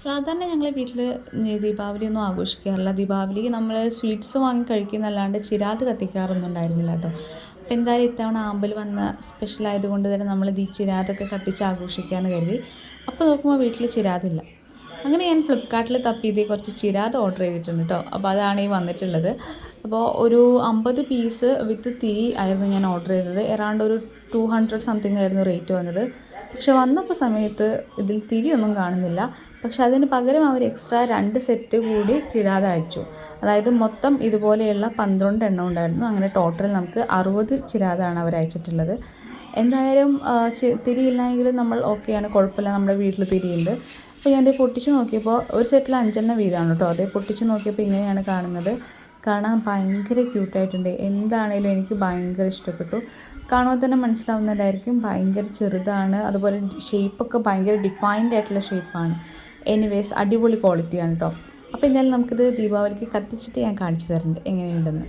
സാധാരണ ഞങ്ങളെ വീട്ടിൽ ദീപാവലിയൊന്നും ആഘോഷിക്കാറില്ല. ദീപാവലിക്ക് നമ്മൾ സ്വീറ്റ്സ് വാങ്ങി കഴിക്കുന്നല്ലാണ്ട് ചിരാത് കത്തിക്കാറൊന്നും ഉണ്ടായിരുന്നില്ല കേട്ടോ. അപ്പോൾ എന്തായാലും ഇത്തവണ ആമ്പൽ വന്ന സ്പെഷ്യൽ ആയതുകൊണ്ട് തന്നെ നമ്മളിത് ഈ ചിരാതൊക്കെ കത്തിച്ച് ആഘോഷിക്കാമെന്ന് കരുതി. അപ്പോൾ നോക്കുമ്പോൾ വീട്ടിൽ ചിരാതില്ല. അങ്ങനെ ഞാൻ ഫ്ലിപ്കാർട്ടിൽ തപ്പി ഇതേ കുറച്ച് ചിരാത് ഓർഡർ ചെയ്തിട്ടുണ്ട് കേട്ടോ. അപ്പോൾ അതാണ് ഈ വന്നിട്ടുള്ളത്. അപ്പോൾ ഒരു 50 പീസ് വിത്ത് തിരി ആയിരുന്നു ഞാൻ ഓർഡർ ചെയ്തത്. എറൗണ്ട് ഒരു 200 സംതിങ് ആയിരുന്നു റേറ്റ് വന്നത്. പക്ഷെ വന്നപ്പോൾ സമയത്ത് ഇതിൽ തിരിയൊന്നും കാണുന്നില്ല. പക്ഷെ അതിന് പകരം അവർ എക്സ്ട്രാ 2 സെറ്റ് കൂടി ചിരാത് അയച്ചു. അതായത് മൊത്തം ഇതുപോലെയുള്ള 12 എണ്ണം ഉണ്ടായിരുന്നു. അങ്ങനെ ടോട്ടൽ നമുക്ക് 60 ചിരാതാണ് അവർ അയച്ചിട്ടുള്ളത്. എന്തായാലും തിരിയില്ലെങ്കിലും നമ്മൾ ഓക്കെയാണ്, കുഴപ്പമില്ല, നമ്മുടെ വീട്ടിൽ തിരിയുണ്ട്. അപ്പോൾ ഞാൻ പൊട്ടിച്ച് നോക്കിയപ്പോൾ ഒരു സെറ്റിൽ 5 വീതമാണ് കേട്ടോ. അതേ പൊട്ടിച്ച് നോക്കിയപ്പോൾ ഇങ്ങനെയാണ് കാണുന്നത്. കാണാൻ ഭയങ്കര ക്യൂട്ടായിട്ടുണ്ട്. എന്താണേലും എനിക്ക് ഭയങ്കര ഇഷ്ടപ്പെട്ടു. കാണുമ്പോൾ തന്നെ മനസ്സിലാവുന്നതായിരിക്കും ഭയങ്കര ചെറുതാണ്. അതുപോലെ ഷേപ്പൊക്കെ ഭയങ്കര ഡിഫൈൻഡ് ആയിട്ടുള്ള ഷേപ്പാണ്. എനിവേസ് അടിപൊളി ക്വാളിറ്റിയാണ് കേട്ടോ. അപ്പോൾ എന്തായാലും നമുക്കിത് ദീപാവലിക്ക് കത്തിച്ചിട്ട് ഞാൻ കാണിച്ചു തരുന്നുണ്ട് എങ്ങനെയുണ്ടെന്ന്.